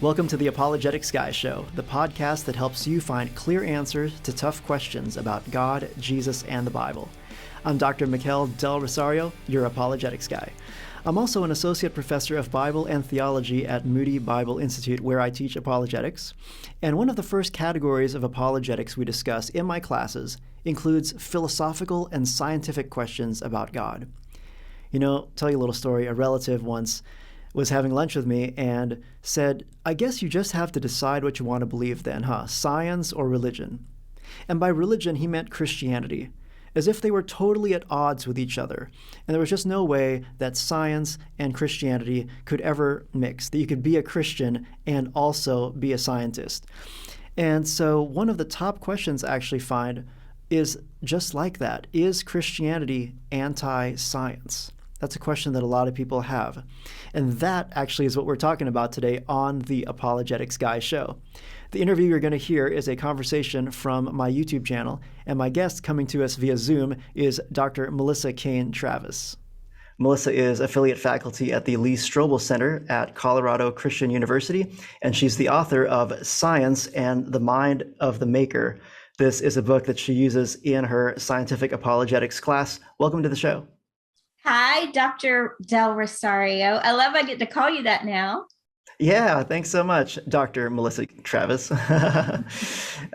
Welcome to the Apologetics Guy Show, the podcast that helps you find clear answers to tough questions about God, Jesus, and the Bible. I'm Dr. Mikel Del Rosario, your apologetics guy. I'm also an associate professor of Bible and theology at Moody Bible Institute, where I teach apologetics. And one of the first categories of apologetics we discuss in my classes includes philosophical and scientific questions about God. You know, tell you a little story. A relative once was having lunch with me and said, I guess you just have to decide what you want to believe then, huh? Science or religion? And by religion, he meant Christianity, as if they were totally at odds with each other. And there was just no way that science and Christianity could ever mix, that you could be a Christian and also be a scientist. And so one of the top questions I actually find is just like that. Is Christianity anti-science? That's a question that a lot of people have. And that actually is what we're talking about today on the Apologetics Guy Show. The interview you're going to hear is a conversation from my YouTube channel, and my guest coming to us via Zoom is Dr. Melissa Cain Travis. Melissa is affiliate faculty at the Lee Strobel Center at Colorado Christian University, and she's the author of Science and the Mind of the Maker. This is a book that she uses in her scientific apologetics class. Welcome to the show. Hi, Dr. Del Rosario. I love I get to call you that now. Yeah, thanks so much, Dr. Melissa Travis.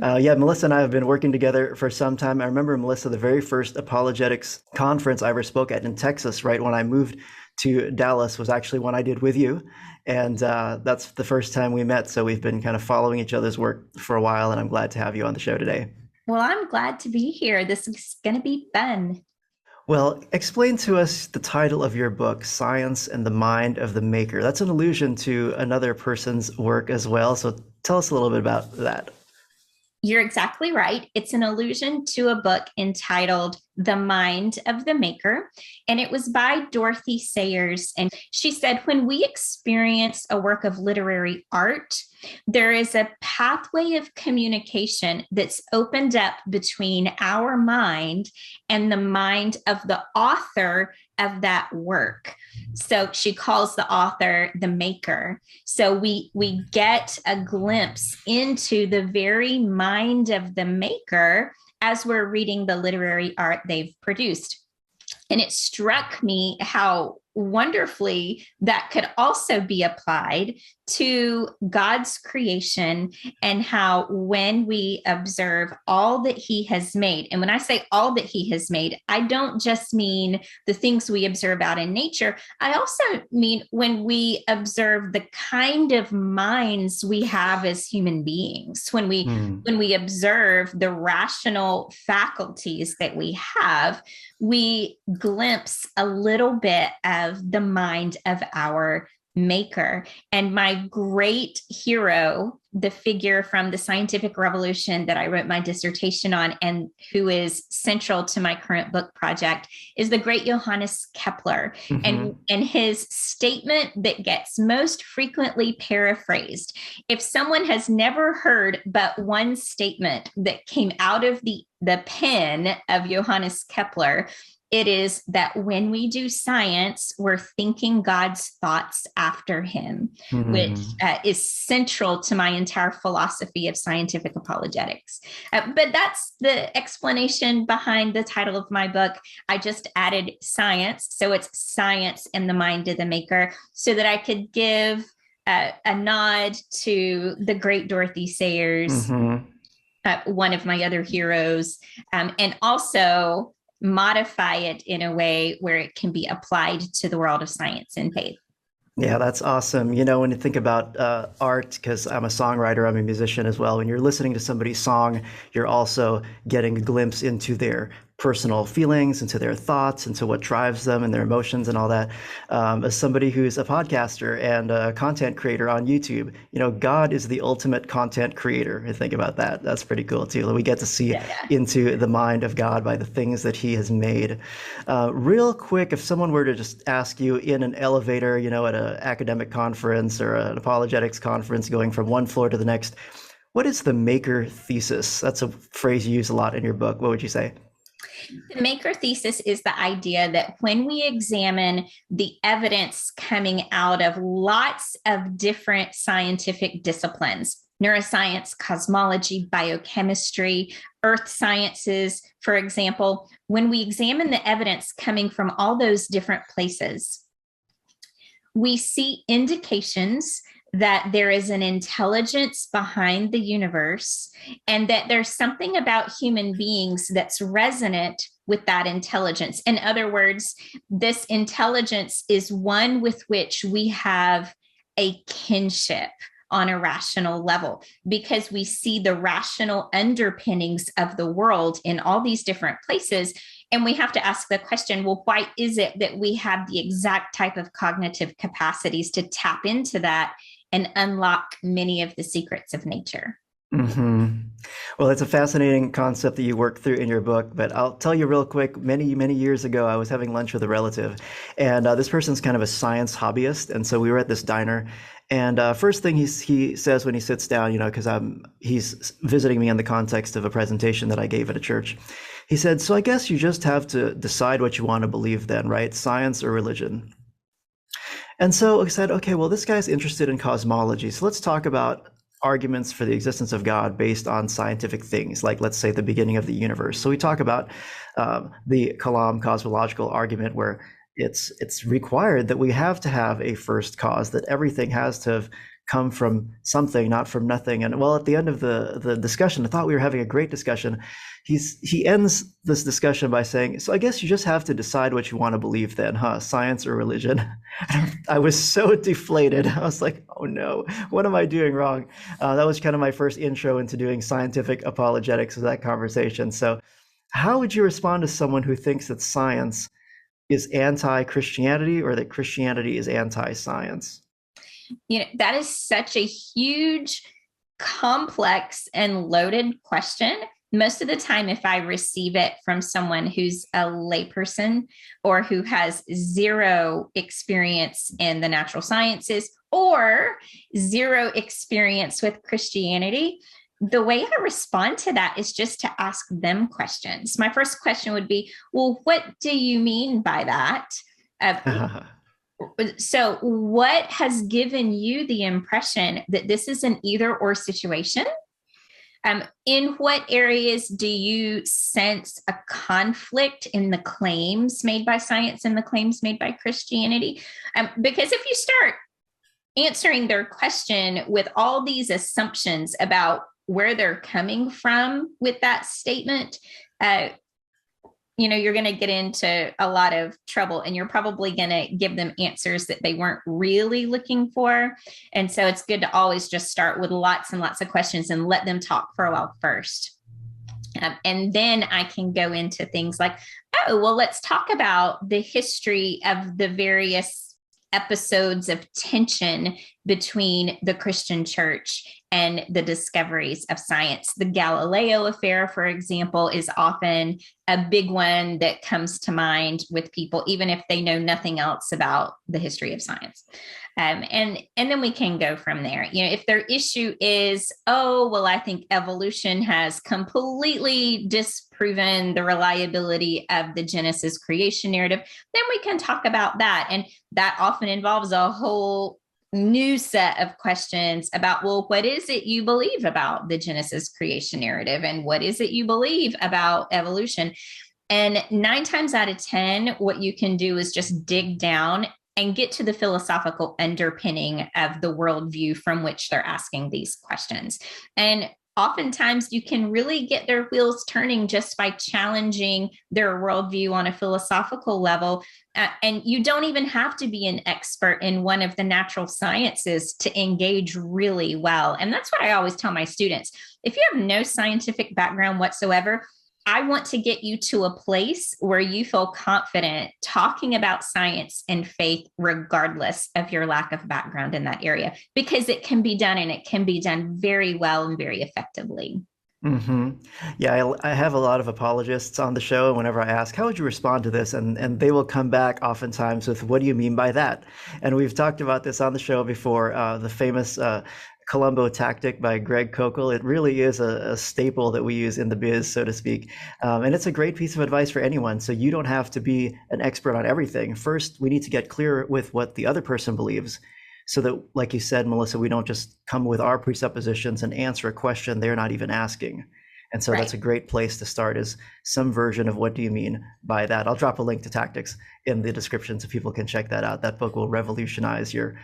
Melissa and I have been working together for some time. I remember, Melissa, the very first apologetics conference I ever spoke at in Texas, right when I moved to Dallas, was actually one I did with you. And that's the first time we met. So we've been kind of following each other's work for a while, and I'm glad to have you on the show today. Well, I'm glad to be here. This is going to be fun. Well, explain to us the title of your book, Science and the Mind of the Maker. That's an allusion to another person's work as well. So tell us a little bit about that. You're exactly right. It's an allusion to a book entitled The Mind of the Maker, and it was by Dorothy Sayers. And she said, when we experience a work of literary art, there is a pathway of communication that's opened up between our mind and the mind of the author of that work. So she calls the author the maker. So we get a glimpse into the very mind of the maker as we're reading the literary art they've produced. And it struck me how wonderfully that could also be applied to God's creation, and how when we observe all that he has made, and when I say all that he has made, I don't just mean the things we observe out in nature. I also mean when we observe the kind of minds we have as human beings, when we observe the rational faculties that we have, we glimpse a little bit of the mind of our maker. And my great hero, the figure from the scientific revolution that I wrote my dissertation on and who is central to my current book project, is the great Johannes Kepler. Mm-hmm. And his statement that gets most frequently paraphrased. If someone has never heard but one statement that came out of the pen of Johannes Kepler, it is that when we do science, we're thinking God's thoughts after him, which is central to my entire philosophy of scientific apologetics. But that's the explanation behind the title of my book. I just added science. So it's Science and the Mind of the Maker, so that I could give a nod to the great Dorothy Sayers, one of my other heroes, and also modify it in a way where it can be applied to the world of science and faith. Yeah, that's awesome. You know, when you think about art, because I'm a songwriter, I'm a musician as well, when you're listening to somebody's song, you're also getting a glimpse into their personal feelings, into their thoughts, into what drives them and their emotions and all that. As somebody who's a podcaster and a content creator on YouTube, you know, God is the ultimate content creator. I think about that. That's pretty cool too. We get to see into the mind of God by the things that he has made. Real quick, if someone were to just ask you in an elevator, you know, at an academic conference or an apologetics conference, going from one floor to the next, what is the maker thesis? That's a phrase you use a lot in your book. What would you say? The maker thesis is the idea that when we examine the evidence coming out of lots of different scientific disciplines, neuroscience, cosmology, biochemistry, earth sciences, for example, when we examine the evidence coming from all those different places, we see indications that there is an intelligence behind the universe and that there's something about human beings that's resonant with that intelligence. In other words, this intelligence is one with which we have a kinship on a rational level, because we see the rational underpinnings of the world in all these different places. And we have to ask the question, well, why is it that we have the exact type of cognitive capacities to tap into that and unlock many of the secrets of nature? Mm-hmm. Well, it's a fascinating concept that you work through in your book, but I'll tell you real quick, many years ago, I was having lunch with a relative, and this person's kind of a science hobbyist. And so we were at this diner, and first thing he says when he sits down, you know, because he's visiting me in the context of a presentation that I gave at a church. He said, "So I guess you just have to decide what you want to believe then, right? Science or religion?" And so I said, okay, well, this guy's interested in cosmology, so let's talk about arguments for the existence of God based on scientific things, like, let's say, the beginning of the universe. So we talk about the Colombo cosmological argument, where it's required that we have to have a first cause, that everything has to have come from something, not from nothing. And well, at the end of the discussion, I thought we were having a great discussion. He ends this discussion by saying, "So I guess you just have to decide what you want to believe then, huh? Science or religion?" I was so deflated. I was like, oh no, what am I doing wrong? That was kind of my first intro into doing scientific apologetics, of that conversation. So how would you respond to someone who thinks that science is anti-Christianity, or that Christianity is anti-science? You know, that is such a huge, complex, and loaded question. Most of the time, if I receive it from someone who's a layperson or who has zero experience in the natural sciences or zero experience with Christianity, the way I respond to that is just to ask them questions. My first question would be, well, what do you mean by that? So what has given you the impression that this is an either or situation? In what areas do you sense a conflict in the claims made by science and the claims made by Christianity? Because if you start answering their question with all these assumptions about where they're coming from with that statement, you're going to get into a lot of trouble, and you're probably going to give them answers that they weren't really looking for. And so it's good to always just start with lots and lots of questions and let them talk for a while first. And then I can go into things like, oh, well, let's talk about the history of the various episodes of tension between the Christian church and the discoveries of science. The Galileo affair, for example, is often a big one that comes to mind with people, even if they know nothing else about the history of science. And then we can go from there. If their issue is, oh, well, I think evolution has completely disproven the reliability of the Genesis creation narrative, then we can talk about that. And that often involves a whole new set of questions about, well, what is it you believe about the Genesis creation narrative? And what is it you believe about evolution? And 9 times out of 10, what you can do is just dig down and get to the philosophical underpinning of the worldview from which they're asking these questions. And oftentimes you can really get their wheels turning just by challenging their worldview on a philosophical level. And you don't even have to be an expert in one of the natural sciences to engage really well. And that's what I always tell my students. If you have no scientific background whatsoever, I want to get you to a place where you feel confident talking about science and faith, regardless of your lack of background in that area, because it can be done, and it can be done very well and very effectively. Mm-hmm. Yeah, I have a lot of apologists on the show. Whenever I ask, how would you respond to this? And they will come back oftentimes with, what do you mean by that? And we've talked about this on the show before, the famous Colombo Tactic by Greg Koukl. It really is a staple that we use in the biz, so to speak. And it's a great piece of advice for anyone. So you don't have to be an expert on everything. First, we need to get clear with what the other person believes so that, like you said, Melissa, we don't just come with our presuppositions and answer a question they're not even asking. And so that's a great place to start, is some version of what do you mean by that. I'll drop a link to Tactics in the description so people can check that out. That book will revolutionize your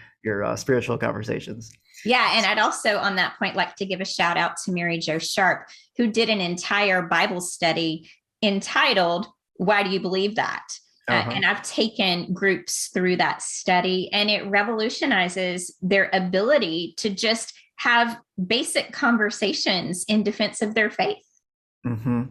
spiritual conversations. Yeah, and I'd also, on that point, like to give a shout out to Mary Jo Sharp, who did an entire Bible study entitled, "Why Do You Believe That?" And I've taken groups through that study, and it revolutionizes their ability to just have basic conversations in defense of their faith. I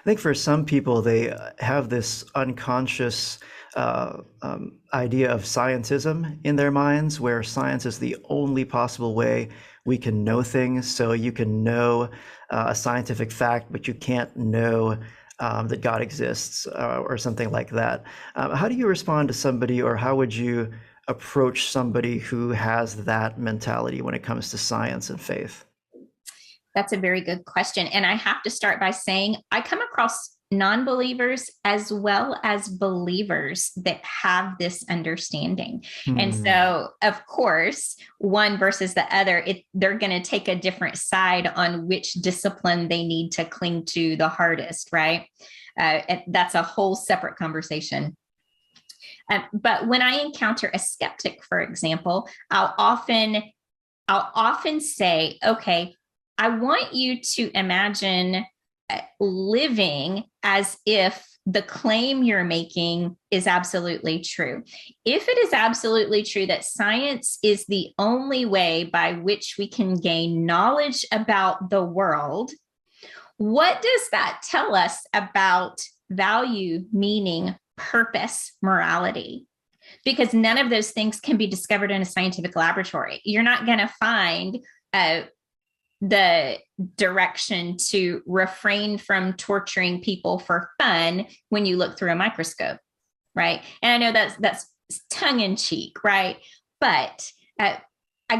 think for some people, they have this unconscious idea of scientism in their minds, where science is the only possible way we can know things. So you can know a scientific fact, but you can't know that God exists or something like that. How do you respond to somebody, or how would you approach somebody who has that mentality when it comes to science and faith? That's a very good question. And I have to start by saying I come across non-believers as well as believers that have this understanding. And so, of course, one versus the other, they're going to take a different side on which discipline they need to cling to the hardest, right? That's a whole separate conversation. But when I encounter a skeptic, for example, I'll often say, okay, I want you to imagine living as if the claim you're making is absolutely true. If it is absolutely true that science is the only way by which we can gain knowledge about the world, what does that tell us about value, meaning, purpose, morality? Because none of those things can be discovered in a scientific laboratory. You're not going to find the direction to refrain from torturing people for fun when you look through a microscope, right? And I know that's tongue in cheek, right? But I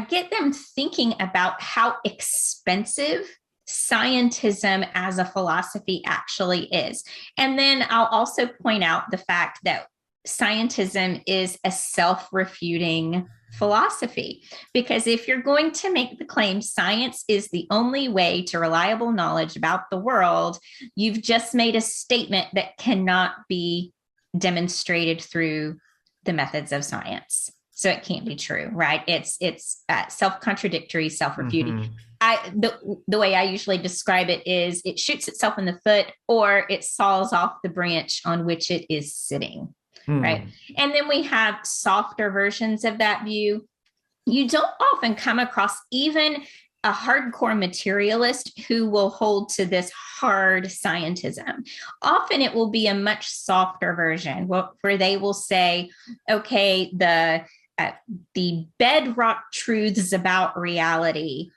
get them thinking about how expensive scientism as a philosophy actually is. And then I'll also point out the fact that scientism is a self-refuting philosophy, because if you're going to make the claim science is the only way to reliable knowledge about the world, you've just made a statement that cannot be demonstrated through the methods of science. So it can't be true, right? It's self-contradictory, self-refuting. The way I usually describe it is it shoots itself in the foot, or it saws off the branch on which it is sitting. Right. And then we have softer versions of that view. You don't often come across even a hardcore materialist who will hold to this hard scientism. Often it will be a much softer version where they will say, okay, the bedrock truths about reality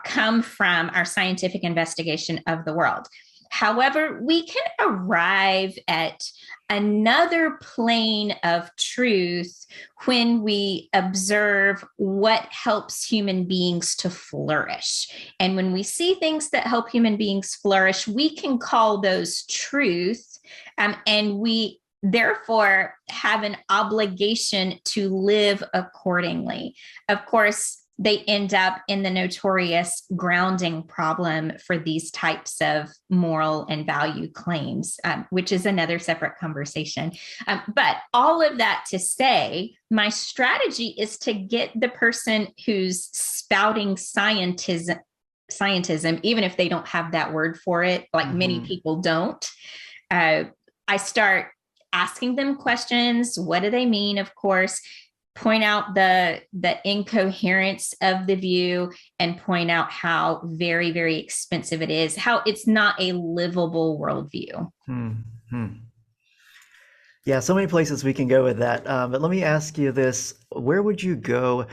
come from our scientific investigation of the world. However, we can arrive at another plane of truth when we observe what helps human beings to flourish. And when we see things that help human beings flourish, we can call those truth, and we therefore have an obligation to live accordingly. Of course, they end up in the notorious grounding problem for these types of moral and value claims, which is another separate conversation. But all of that to say, my strategy is to get the person who's spouting scientism, even if they don't have that word for it, like many people don't. I start asking them questions. What do they mean? Of course, point out the incoherence of the view, and point out how very, very expensive it is, how it's not a livable worldview. Yeah, so many places we can go with that. But let me ask you this. Where would you go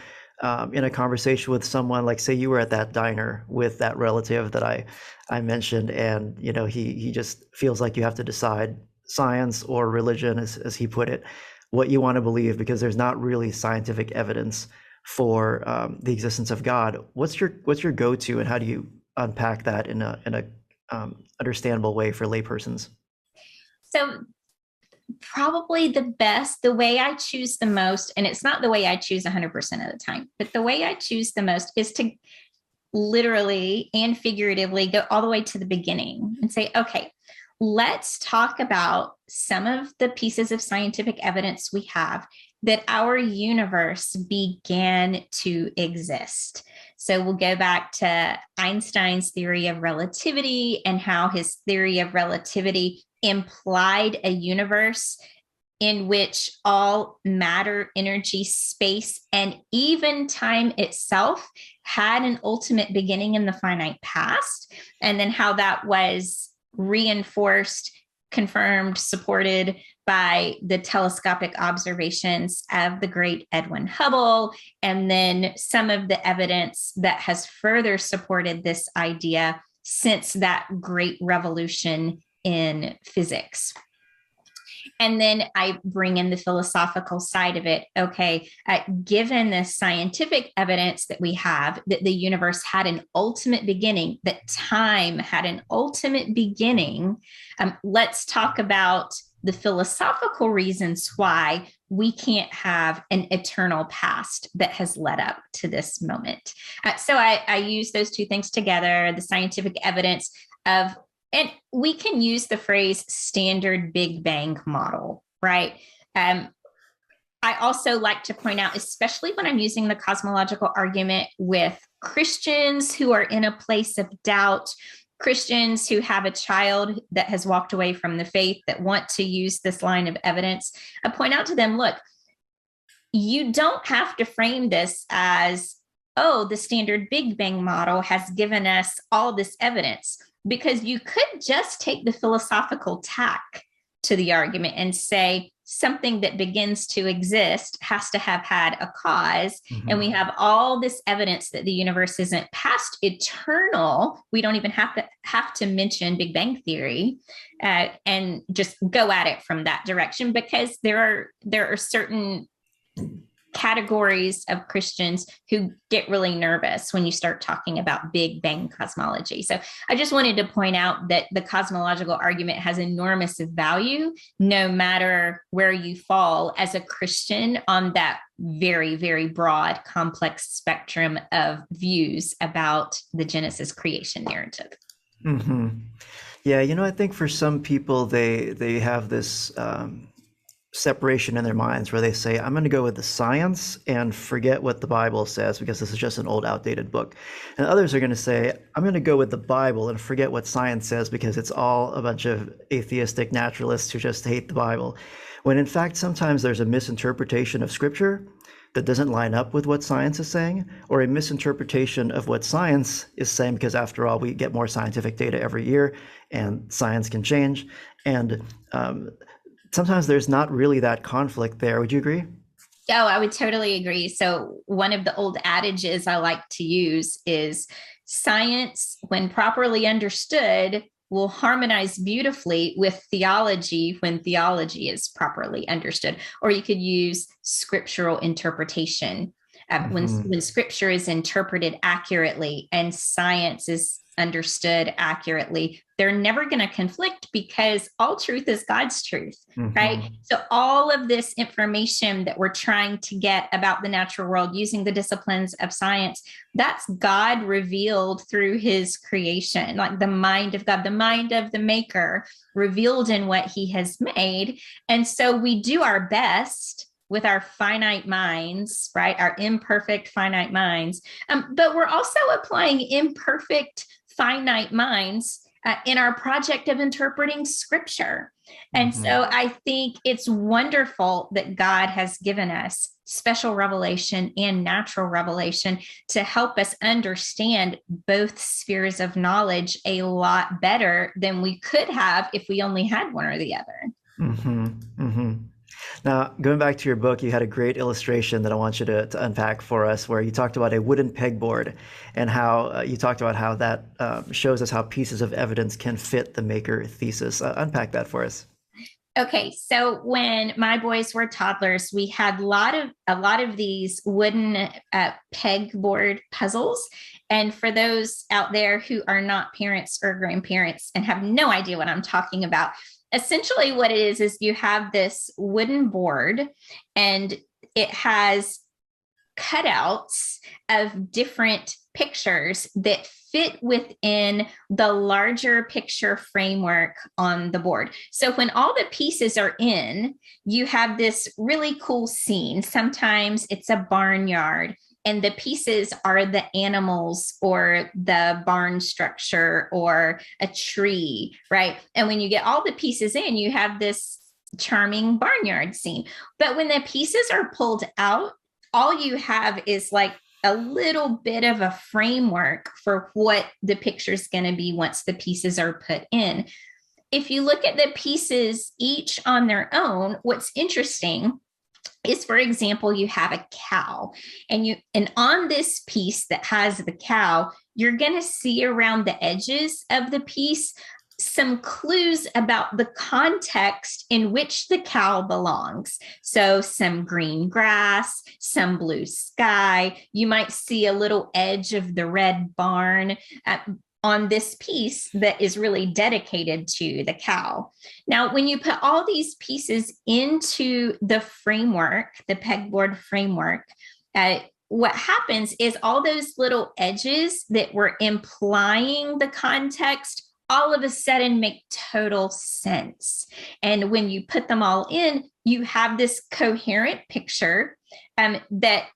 in a conversation with someone, like say you were at that diner with that relative that I mentioned, and he just feels like you have to decide science or religion, as he put it, what you want to believe, because there's not really scientific evidence for the existence of God. What's your go-to, and how do you unpack that in a understandable way for laypersons? So probably the way I choose the most, and it's not the way I choose 100% of the time, but the way I choose the most is to literally and figuratively go all the way to the beginning and say, okay, let's talk about some of the pieces of scientific evidence we have that our universe began to exist. So we'll go back to Einstein's theory of relativity and how his theory of relativity implied a universe in which all matter, energy, space, and even time itself had an ultimate beginning in the finite past, and then how that was reinforced, confirmed, supported by the telescopic observations of the great Edwin Hubble, and then some of the evidence that has further supported this idea since that great revolution in physics. And then I bring in the philosophical side of it. Okay, given the scientific evidence that we have that the universe had an ultimate beginning, that time had an ultimate beginning, let's talk about the philosophical reasons why we can't have an eternal past that has led up to this moment. So I use those two things together, the scientific evidence of, and we can use the phrase standard Big Bang model, right? I also like to point out, especially when I'm using the cosmological argument with Christians who are in a place of doubt, Christians who have a child that has walked away from the faith that want to use this line of evidence, I point out to them, look, you don't have to frame this as, oh, the standard Big Bang model has given us all this evidence, because you could just take the philosophical tack to the argument and say something that begins to exist has to have had a cause. And we have all this evidence that the universe isn't past eternal. We don't even have to mention Big Bang theory, and just go at it from that direction, because there are certain categories of Christians who get really nervous when you start talking about Big Bang cosmology. So I just wanted to point out that the cosmological argument has enormous value, no matter where you fall as a Christian on that very, very broad, complex spectrum of views about the Genesis creation narrative. Yeah, I think for some people, they have this separation in their minds where they say, I'm going to go with the science and forget what the Bible says because this is just an old, outdated book. And others are going to say, I'm going to go with the Bible and forget what science says because it's all a bunch of atheistic naturalists who just hate the Bible. When in fact, sometimes there's a misinterpretation of scripture that doesn't line up with what science is saying, or a misinterpretation of what science is saying, because after all, we get more scientific data every year and science can change. And sometimes there's not really that conflict there. Would you agree? Oh, I would totally agree. So one of the old adages I like to use is science, when properly understood, will harmonize beautifully with theology when theology is properly understood. Or you could use scriptural interpretation. When scripture is interpreted accurately and science is understood accurately, they're never going to conflict because all truth is God's truth, right? So all of this information that we're trying to get about the natural world using the disciplines of science, that's God revealed through his creation, like the mind of God, the mind of the maker revealed in what he has made. And so we do our best with our finite minds, right? Our imperfect finite minds. But we're also applying imperfect finite minds in our project of interpreting scripture. And so I think it's wonderful that God has given us special revelation and natural revelation to help us understand both spheres of knowledge a lot better than we could have if we only had one or the other. Now, going back to your book, you had a great illustration that I want you to unpack for us, where you talked about a wooden pegboard and how you talked about how that shows us how pieces of evidence can fit the maker thesis. Unpack that for us. Okay, so when my boys were toddlers, we had a lot of these wooden pegboard puzzles. And for those out there who are not parents or grandparents and have no idea what I'm talking about, essentially what it is you have this wooden board, and it has cutouts of different pictures that fit within the larger picture framework on the board. So when all the pieces are in, you have this really cool scene. Sometimes it's a barnyard, and the pieces are the animals or the barn structure or a tree, right? And when you get all the pieces in, you have this charming barnyard scene. But when the pieces are pulled out, all you have is like a little bit of a framework for what the picture is going to be once the pieces are put in. If you look at the pieces each on their own, what's interesting is, for example, you have a cow, and on this piece that has the cow, you're going to see around the edges of the piece some clues about the context in which the cow belongs. So some green grass, some blue sky. You might see a little edge of the red barn on this piece that is really dedicated to the cow. Now, when you put all these pieces into the framework, the pegboard framework, what happens is all those little edges that were implying the context all of a sudden make total sense. And when you put them all in, you have this coherent picture that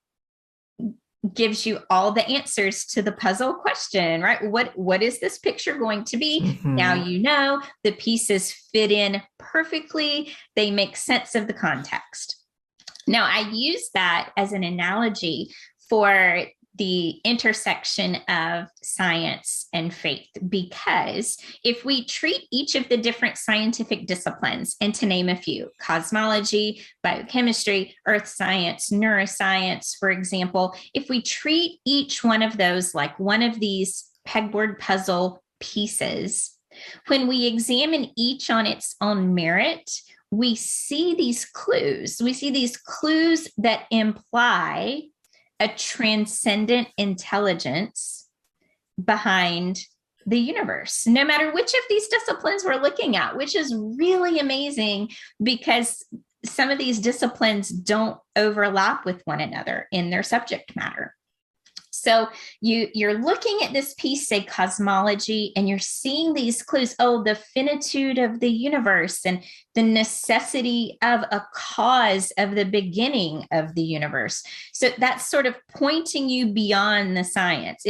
gives you all the answers to the puzzle question, right? What is this picture going to be? Mm-hmm. Now you know the pieces fit in perfectly. They make sense of the context. Now, I use that as an analogy for the intersection of science and faith, because if we treat each of the different scientific disciplines, and to name a few, cosmology, biochemistry, earth science, neuroscience, for example, if we treat each one of those like one of these pegboard puzzle pieces, when we examine each on its own merit, we see these clues. We see these clues that imply a transcendent intelligence behind the universe, no matter which of these disciplines we're looking at, which is really amazing because some of these disciplines don't overlap with one another in their subject matter. So you're looking at this piece, say cosmology, and you're seeing these clues. Oh, the finitude of the universe and the necessity of a cause of the beginning of the universe. So that's sort of pointing you beyond the science.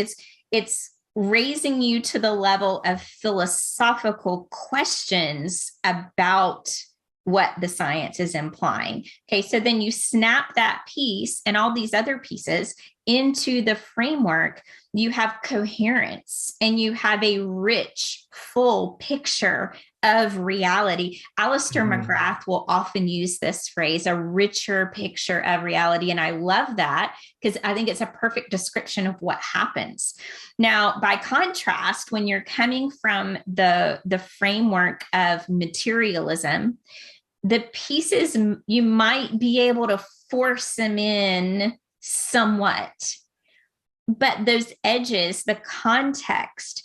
It's raising you to the level of philosophical questions about what the science is implying. Okay, so then you snap that piece and all these other pieces into the framework, you have coherence and you have a rich, full picture of reality. Alistair McGrath will often use this phrase, a richer picture of reality. And I love that because I think it's a perfect description of what happens. Now, by contrast, when you're coming from the framework of materialism, the pieces, you might be able to force them in somewhat, but those edges, the context,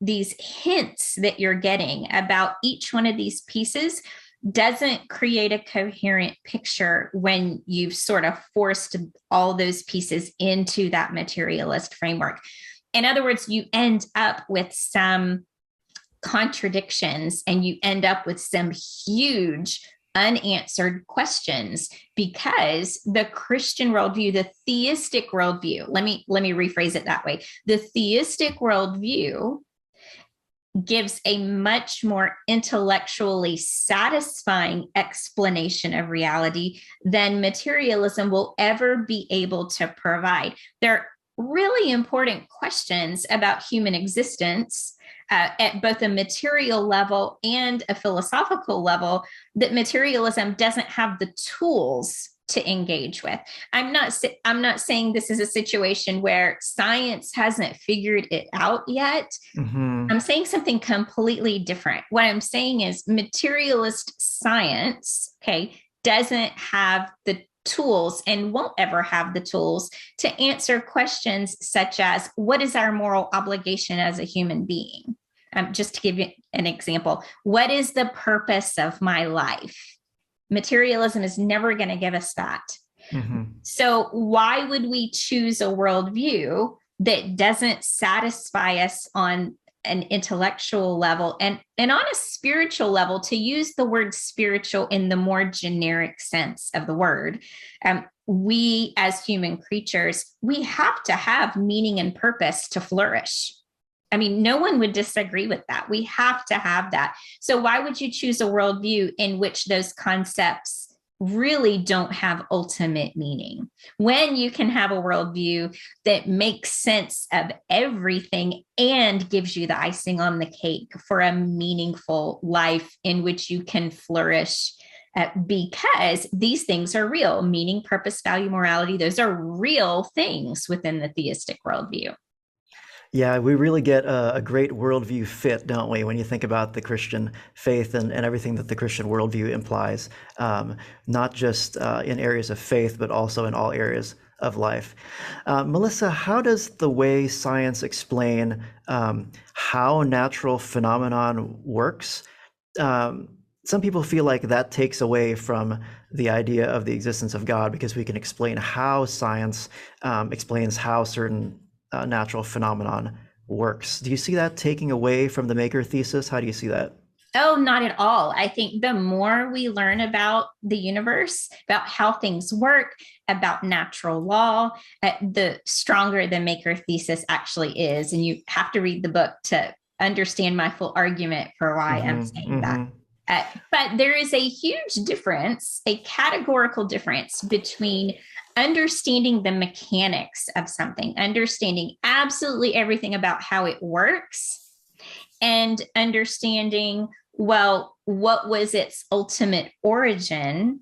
these hints that you're getting about each one of these pieces doesn't create a coherent picture when you've sort of forced all those pieces into that materialist framework. In other words, you end up with some contradictions and you end up with some huge unanswered questions because the Christian worldview, the theistic worldview, let me rephrase it that way. The theistic worldview gives a much more intellectually satisfying explanation of reality than materialism will ever be able to provide. There are really important questions about human existence at both a material level and a philosophical level that materialism doesn't have the tools to engage with. I'm not saying this is a situation where science hasn't figured it out yet. I'm saying something completely different. What I'm saying is materialist science, okay, doesn't have the tools and won't ever have the tools to answer questions such as, what is our moral obligation as a human being? Just to give you an example, what is the purpose of my life? Materialism is never going to give us that. So why would we choose a worldview that doesn't satisfy us on an intellectual level and on a spiritual level? To use the word spiritual in the more generic sense of the word, we as human creatures, we have to have meaning and purpose to flourish. I mean, no one would disagree with that. We have to have that. So why would you choose a worldview in which those concepts really don't have ultimate meaning, when you can have a worldview that makes sense of everything and gives you the icing on the cake for a meaningful life in which you can flourish? Because these things are real. Meaning, purpose, value, morality, those are real things within the theistic worldview. Yeah, we really get a great worldview fit, don't we, when you think about the Christian faith and everything that the Christian worldview implies, not just in areas of faith, but also in all areas of life. Melissa, how does the way science explain how natural phenomenon works? Some people feel like that takes away from the idea of the existence of God, because we can explain how science explains how certain natural phenomenon works. Do you see that taking away from the maker thesis? How do you see that? Oh, not at all. I think the more we learn about the universe, about how things work, about natural law, the stronger the maker thesis actually is. And you have to read the book to understand my full argument for why I'm saying that. But there is a huge difference, a categorical difference between understanding the mechanics of something, understanding absolutely everything about how it works, and understanding, well, what was its ultimate origin?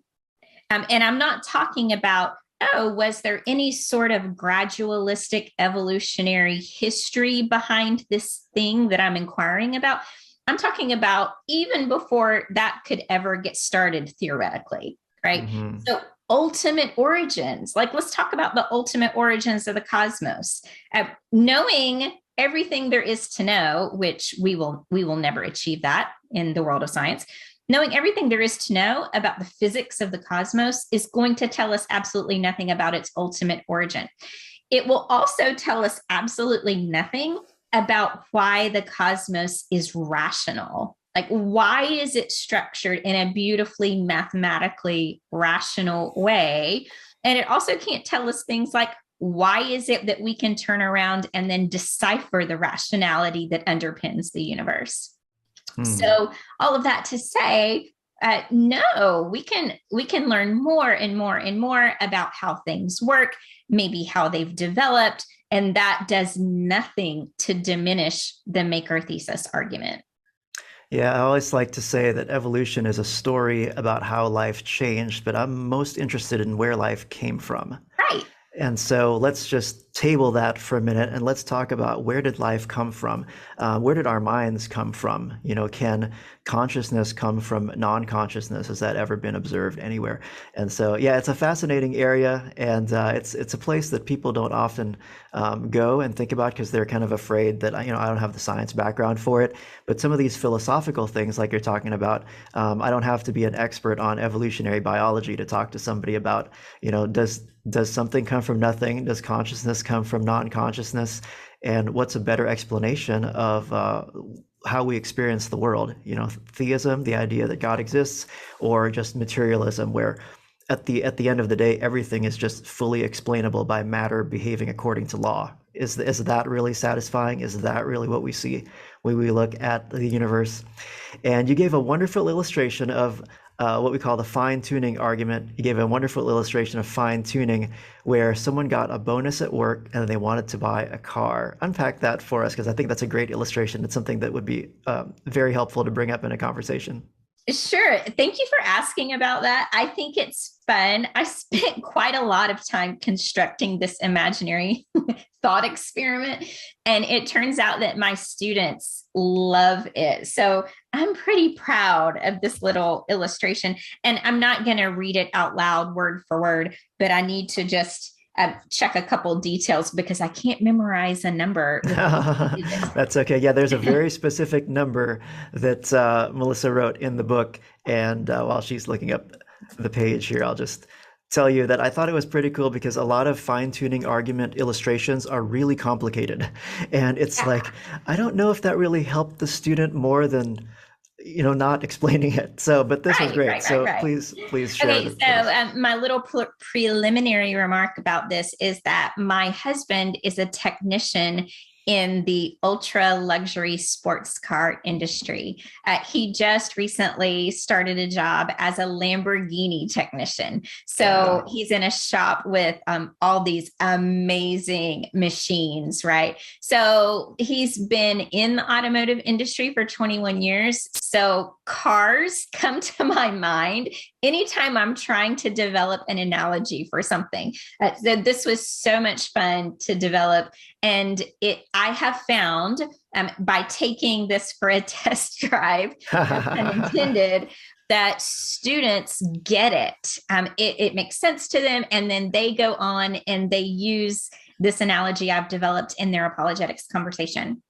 And I'm not talking about, was there any sort of gradualistic evolutionary history behind this thing that I'm inquiring about? I'm talking about even before that could ever get started theoretically, right? So ultimate origins, like let's talk about the ultimate origins of the cosmos. Knowing everything there is to know, which we will never achieve that in the world of science. Knowing everything there is to know about the physics of the cosmos is going to tell us absolutely nothing about its ultimate origin. It will also tell us absolutely nothing about why the cosmos is rational. Like, why is it structured in a beautifully mathematically rational way? And it also can't tell us things like, why is it that we can turn around and then decipher the rationality that underpins the universe? So all of that to say, no, we can learn more and more and more about how things work, maybe how they've developed, and that does nothing to diminish the maker thesis argument. Yeah, I always like to say that evolution is a story about how life changed, but I'm most interested in where life came from. Right. And so let's just table that for a minute and let's talk about, where did life come from? Where did our minds come from? You know, can consciousness come from non-consciousness? Has that ever been observed anywhere? And so, yeah, it's a fascinating area, and it's a place that people don't often go and think about, because they're kind of afraid that, you know, I don't have the science background for it. But some of these philosophical things, like you're talking about, I don't have to be an expert on evolutionary biology to talk to somebody about, you know, does something come from nothing? Does consciousness come from non-consciousness? And what's a better explanation of how we experience the world? You know, theism, the idea that God exists, or just materialism, where at the end of the day, everything is just fully explainable by matter behaving according to law. Is that really satisfying? Is that really what we see when we look at the universe? And you gave a wonderful illustration of what we call the fine-tuning argument. You gave a wonderful illustration of fine-tuning, where someone got a bonus at work and they wanted to buy a car. Unpack that for us, because I think that's a great illustration. It's something that would be very helpful to bring up in a conversation. Sure. Thank you for asking about that. I think it's fun. I spent quite a lot of time constructing this imaginary thought experiment, and it turns out that my students love it. So I'm pretty proud of this little illustration, and I'm not going to read it out loud word for word, but I need to just check a couple details because I can't memorize a number. That's okay. Yeah, there's a very specific number that Melissa wrote in the book. And while she's looking up the page here, I'll just tell you that I thought it was pretty cool because a lot of fine-tuning argument illustrations are really complicated. And it's like, I don't know if that really helped the student more than not explaining it. So, but this was great. So please share. Okay, so my little preliminary remark about this is that my husband is a technician in the ultra luxury sports car industry. He just recently started a job as a Lamborghini technician. So he's in a shop with all these amazing machines, right? So he's been in the automotive industry for 21 years. So cars come to my mind anytime I'm trying to develop an analogy for something. So this was so much fun to develop. And I have found by taking this for a test drive, unintended, that students get it. It makes sense to them. And then they go on and they use this analogy I've developed in their apologetics conversation.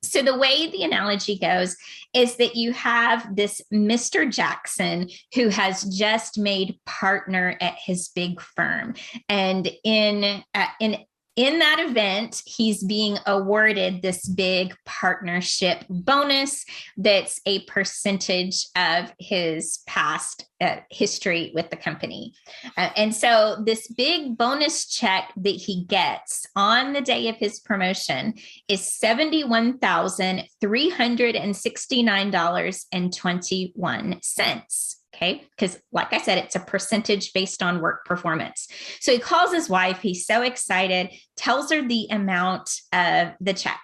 So the way the analogy goes is that you have this Mr. Jackson who has just made partner at his big firm. And in that event, he's being awarded this big partnership bonus that's a percentage of his past history with the company. And so this big bonus check that he gets on the day of his promotion is $71,369.21. Okay. Because like I said, it's a percentage based on work performance. So he calls his wife. He's so excited, tells her the amount of the check.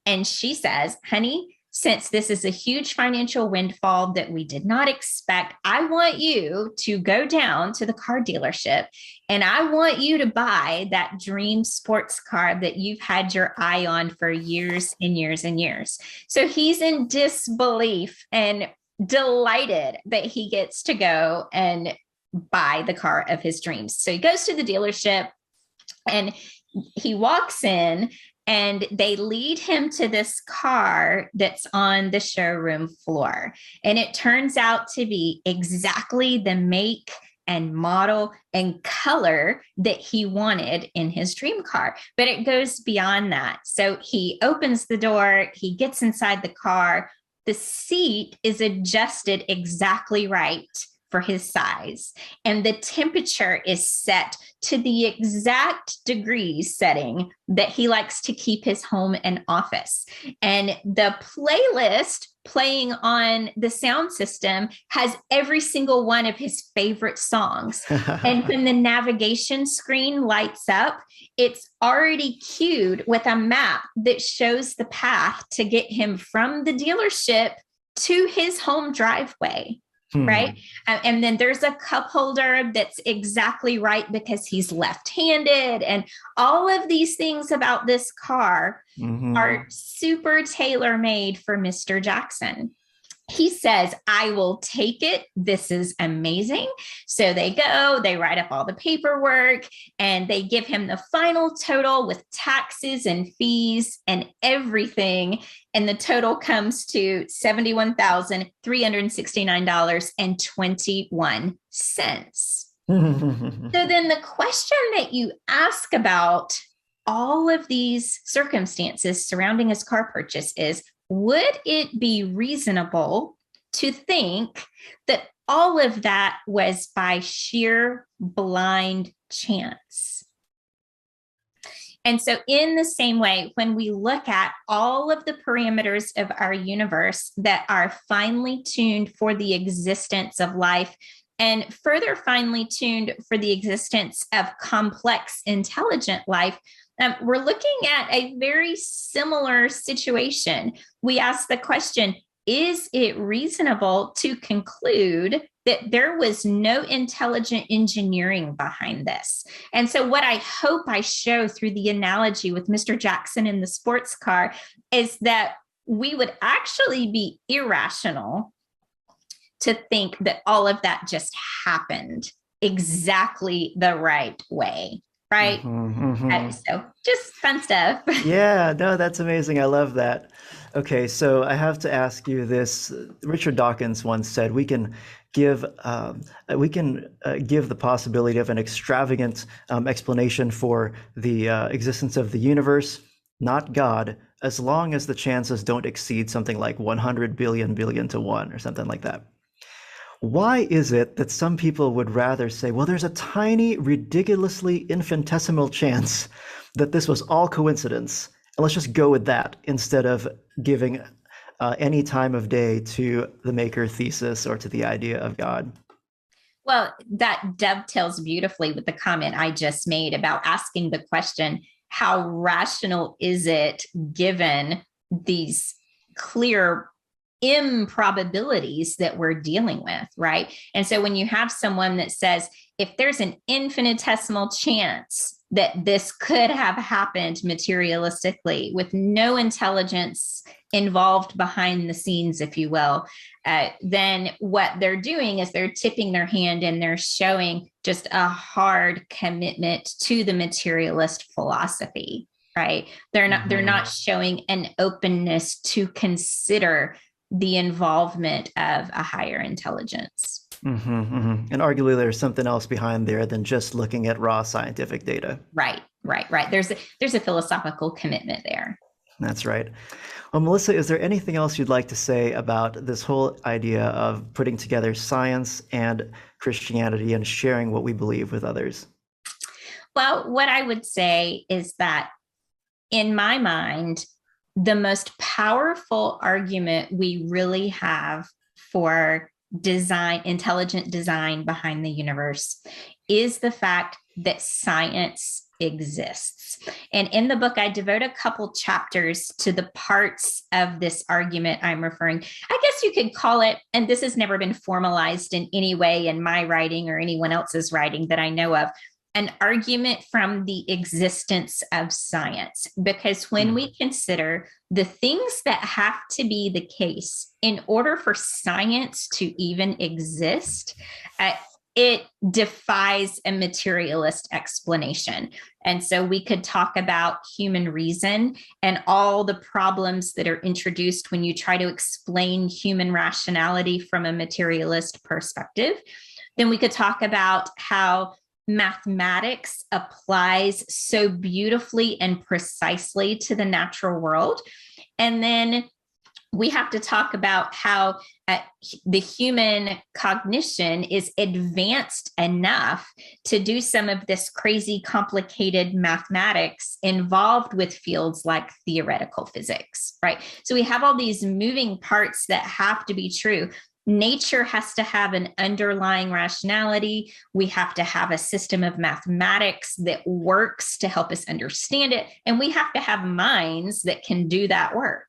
And she says, honey, since this is a huge financial windfall that we did not expect, I want you to go down to the car dealership and I want you to buy that dream sports car that you've had your eye on for years and years and years. So he's in disbelief and delighted that he gets to go and buy the car of his dreams. So he goes to the dealership and he walks in and they lead him to this car that's on the showroom floor. And it turns out to be exactly the make and model and color that he wanted in his dream car. But it goes beyond that. So he opens the door, he gets inside the car. The seat is adjusted exactly right for his size. And the temperature is set to the exact degrees setting that he likes to keep his home and office. And the playlist playing on the sound system has every single one of his favorite songs. And when the navigation screen lights up, it's already cued with a map that shows the path to get him from the dealership to his home driveway. Right. And then there's a cup holder that's exactly right because he's left-handed. And all of these things about this car are super tailor-made for Mr. Jackson. He says, I will take it. This is amazing. So they go, they write up all the paperwork, and they give him the final total with taxes and fees and everything. And the total comes to $71,369.21. So then the question that you ask about all of these circumstances surrounding his car purchase is, would it be reasonable to think that all of that was by sheer blind chance? And so in the same way, when we look at all of the parameters of our universe that are finely tuned for the existence of life and further finely tuned for the existence of complex, intelligent life, we're looking at a very similar situation. We ask the question, is it reasonable to conclude that there was no intelligent engineering behind this? And so what I hope I show through the analogy with Mr. Jackson in the sports car is that we would actually be irrational to think that all of that just happened exactly the right way, right? So just fun stuff. Yeah, no, that's amazing. I love that. Okay, so I have to ask you this. Richard Dawkins once said we can give the possibility of an extravagant explanation for the existence of the universe, not God, as long as the chances don't exceed something like 100 billion to 1 or something like that. Why is it that some people would rather say, well, there's a tiny, ridiculously infinitesimal chance that this was all coincidence, and let's just go with that instead of giving any time of day to the maker thesis or to the idea of God? Well, that dovetails beautifully with the comment I just made about asking the question, how rational is it given these clear improbabilities that we're dealing with, right? And so when you have someone that says, if there's an infinitesimal chance that this could have happened materialistically with no intelligence involved behind the scenes, if you will, then what they're doing is they're tipping their hand and they're showing just a hard commitment to the materialist philosophy, right? They're not showing an openness to consider the involvement of a higher intelligence. And arguably there's something else behind there than just looking at raw scientific data. Right. There's a philosophical commitment there. That's right. Well, Melissa, is there anything else you'd like to say about this whole idea of putting together science and Christianity and sharing what we believe with others? Well, what I would say is that in my mind, the most powerful argument we really have for intelligent design behind the universe is the fact that science exists. And in the book, I devote a couple chapters to the parts of this argument I'm referring. I guess you could call it, and this has never been formalized in any way in my writing or anyone else's writing that I know of, an argument from the existence of science. Because when we consider the things that have to be the case in order for science to even exist, it defies a materialist explanation. And so we could talk about human reason and all the problems that are introduced when you try to explain human rationality from a materialist perspective. Then we could talk about how mathematics applies so beautifully and precisely to the natural world. And then we have to talk about how the human cognition is advanced enough to do some of this crazy, complicated mathematics involved with fields like theoretical physics, right? So we have all these moving parts that have to be true. Nature has to have an underlying rationality. We have to have a system of mathematics that works to help us understand it. And we have to have minds that can do that work.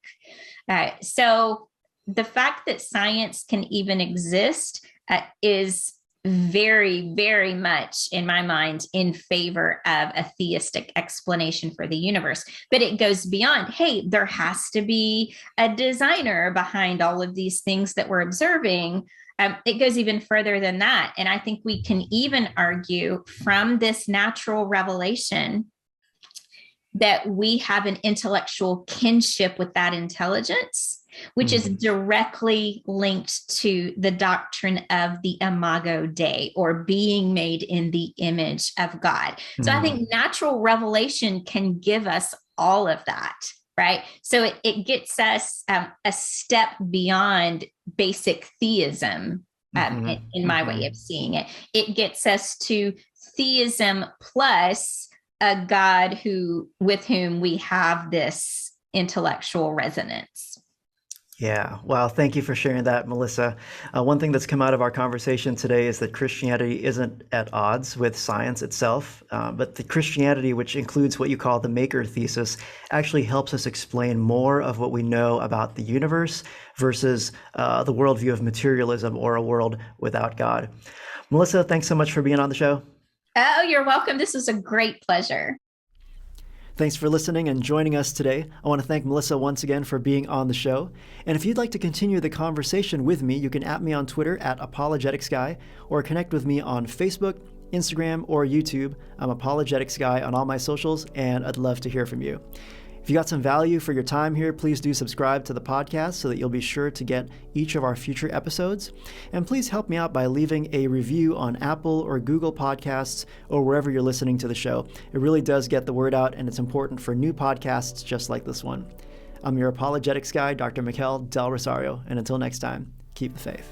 So the fact that science can even exist is very, very much, in my mind, in favor of a theistic explanation for the universe. But it goes beyond, hey, there has to be a designer behind all of these things that we're observing. It goes even further than that. And I think we can even argue from this natural revelation that we have an intellectual kinship with that intelligence, which is directly linked to the doctrine of the imago Dei, or being made in the image of God. So I think natural revelation can give us all of that, right? So it gets us a step beyond basic theism, in my way of seeing it. It gets us to theism plus a God with whom we have this intellectual resonance. Yeah. Well, thank you for sharing that, Melissa. One thing that's come out of our conversation today is that Christianity isn't at odds with science itself, but the Christianity, which includes what you call the maker thesis, actually helps us explain more of what we know about the universe versus the worldview of materialism or a world without God. Melissa, thanks so much for being on the show. Oh, you're welcome. This was a great pleasure. Thanks for listening and joining us today. I want to thank Melissa once again for being on the show. And if you'd like to continue the conversation with me, you can @me on Twitter @ApologeticsGuy or connect with me on Facebook, Instagram, or YouTube. I'm Apologetics Guy on all my socials, and I'd love to hear from you. If you got some value for your time here, please do subscribe to the podcast so that you'll be sure to get each of our future episodes. And please help me out by leaving a review on Apple or Google Podcasts or wherever you're listening to the show. It really does get the word out, and it's important for new podcasts just like this one. I'm your apologetics guy, Dr. Mikel Del Rosario, and until next time, keep the faith.